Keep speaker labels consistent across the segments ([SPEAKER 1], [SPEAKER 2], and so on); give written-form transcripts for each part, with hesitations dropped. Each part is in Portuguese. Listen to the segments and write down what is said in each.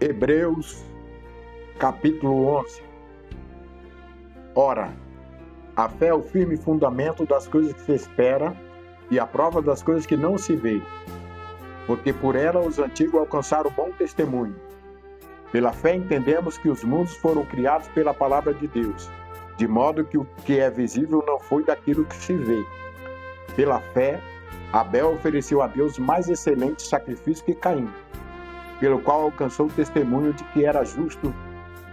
[SPEAKER 1] Hebreus, capítulo 11. Ora, a fé é o firme fundamento das coisas que se espera e a prova das coisas que não se vê, porque por ela os antigos alcançaram bom testemunho. Pela fé entendemos que os mundos foram criados pela palavra de Deus, de modo que o que é visível não foi daquilo que se vê. Pela fé, Abel ofereceu a Deus mais excelente sacrifício que Caim, pelo qual alcançou o testemunho de que era justo,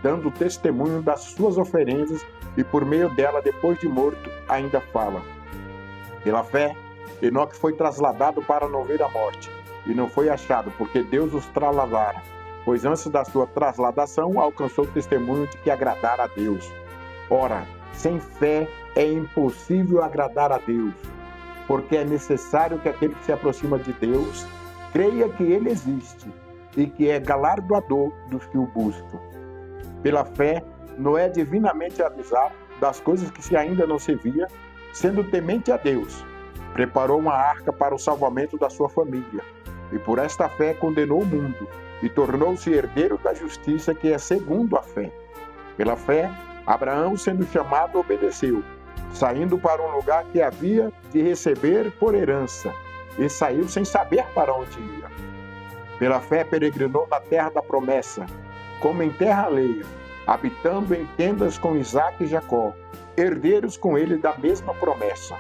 [SPEAKER 1] dando testemunho das suas oferendas, e por meio dela, depois de morto, ainda fala. Pela fé, Enoque foi trasladado para não ver a morte, e não foi achado, porque Deus os trasladara, pois antes da sua trasladação alcançou o testemunho de que agradara a Deus. Ora, sem fé é impossível agradar a Deus, porque é necessário que aquele que se aproxima de Deus creia que Ele existe e que é galardoador dos que o buscam. Pela fé, Noé, divinamente avisado das coisas que se ainda não se via, sendo temente a Deus, preparou uma arca para o salvamento da sua família, e por esta fé condenou o mundo, e tornou-se herdeiro da justiça que é segundo a fé. Pela fé, Abraão, sendo chamado, obedeceu, saindo para um lugar que havia de receber por herança, e saiu sem saber para onde ia. Pela fé peregrinou na terra da promessa, como em terra alheia, habitando em tendas com Isaque e Jacó, herdeiros com ele da mesma promessa,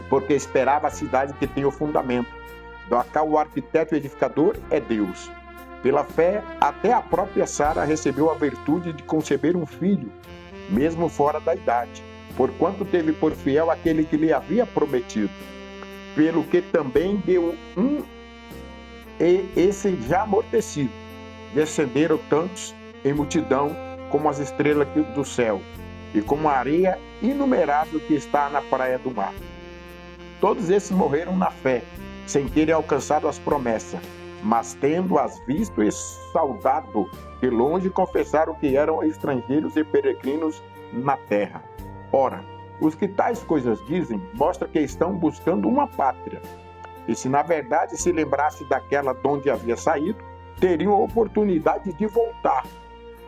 [SPEAKER 1] porque esperava a cidade que tem o fundamento, da qual o arquiteto e edificador é Deus. Pela fé, até a própria Sara recebeu a virtude de conceber um filho, mesmo fora da idade, porquanto teve por fiel aquele que lhe havia prometido, pelo que também deu e esse já amortecido. Descenderam tantos em multidão como as estrelas do céu, e como a areia inumerável que está na praia do mar. Todos esses morreram na fé, sem terem alcançado as promessas, mas tendo-as visto e saudado, de longe confessaram que eram estrangeiros e peregrinos na terra. Ora, os que tais coisas dizem, mostra que estão buscando uma pátria. E se na verdade se lembrasse daquela de onde havia saído, teriam a oportunidade de voltar.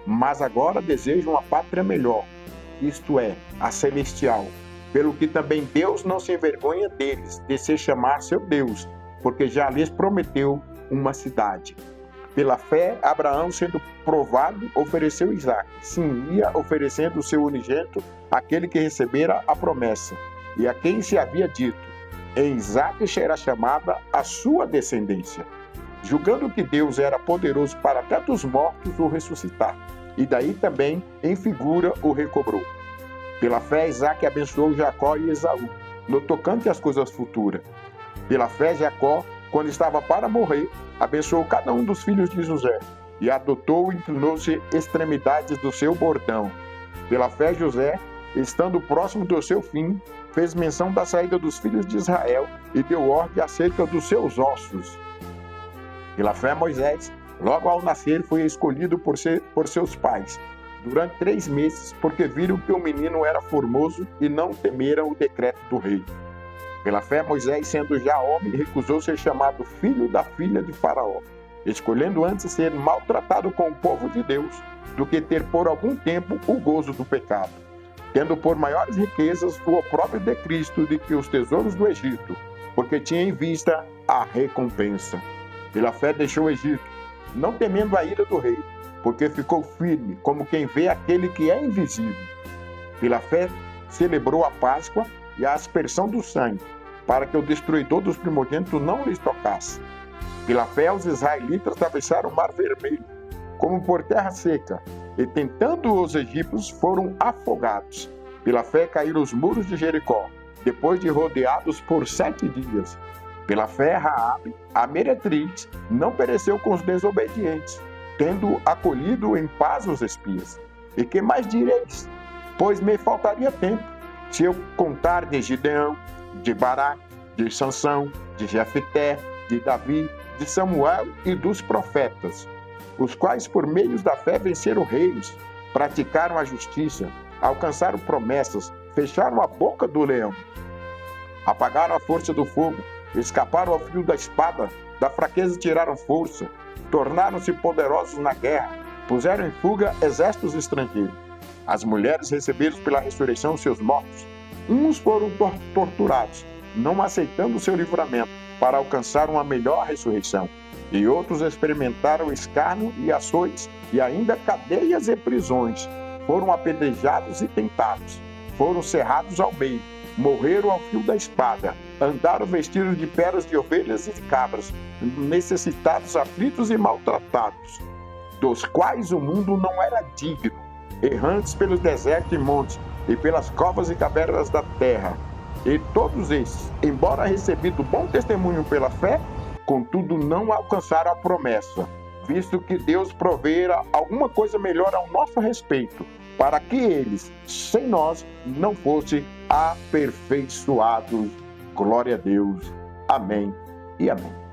[SPEAKER 1] Mas agora desejam uma pátria melhor, isto é, a celestial, pelo que também Deus não se envergonha deles, de se chamar seu Deus, porque já lhes prometeu uma cidade. Pela fé, Abraão, sendo provado, ofereceu Isaque, sim, ia oferecendo o seu unigênito àquele que recebera a promessa, e a quem se havia dito, em Isaque será chamada a sua descendência, julgando que Deus era poderoso para até dos mortos o ressuscitar, e daí também, em figura, o recobrou. Pela fé, Isaque abençoou Jacó e Esaú, no tocante às coisas futuras. Pela fé, Jacó, quando estava para morrer, abençoou cada um dos filhos de José, e adotou e inclinou-se extremidades do seu bordão. Pela fé, José, estando próximo do seu fim, fez menção da saída dos filhos de Israel e deu ordem acerca dos seus ossos. Pela fé, Moisés, logo ao nascer, foi escolhido por seus pais, durante 3 meses, porque viram que o menino era formoso e não temeram o decreto do rei. Pela fé, Moisés, sendo já homem, recusou ser chamado filho da filha de Faraó, escolhendo antes ser maltratado com o povo de Deus, do que ter por algum tempo o gozo do pecado, tendo por maiores riquezas o opróbrio de Cristo do que os tesouros do Egito, porque tinha em vista a recompensa. Pela fé deixou o Egito, não temendo a ira do rei, porque ficou firme, como quem vê aquele que é invisível. Pela fé celebrou a Páscoa e a aspersão do sangue, para que o destruidor dos primogênitos não lhes tocasse. Pela fé os israelitas atravessaram o mar vermelho, como por terra seca, e tentando os egípcios foram afogados. Pela fé caíram os muros de Jericó, depois de rodeados por 7 dias. Pela fé Raabe, a meretriz, não pereceu com os desobedientes, tendo acolhido em paz os espias. E que mais direis? Pois me faltaria tempo, se eu contar de Gideão, de Baraque, de Sansão, de Jefté, de Davi, de Samuel e dos profetas, os quais por meios da fé venceram reis, praticaram a justiça, alcançaram promessas, fecharam a boca do leão, apagaram a força do fogo, escaparam ao fio da espada, da fraqueza tiraram força, tornaram-se poderosos na guerra, puseram em fuga exércitos estrangeiros. As mulheres receberam pela ressurreição seus mortos. Uns foram torturados, não aceitando o seu livramento, para alcançar uma melhor ressurreição. E outros experimentaram escárnio e açoites, e ainda cadeias e prisões. Foram apedrejados e tentados. Foram cerrados ao meio, morreram ao fio da espada, andaram vestidos de peles de ovelhas e de cabras, necessitados, aflitos e maltratados, dos quais o mundo não era digno, errantes pelos desertos e montes, e pelas covas e cavernas da terra. E todos esses, embora recebido bom testemunho pela fé, contudo não alcançaram a promessa, visto que Deus proveera alguma coisa melhor ao nosso respeito, para que eles, sem nós, não fossem aperfeiçoados. Glória a Deus. Amém e amém.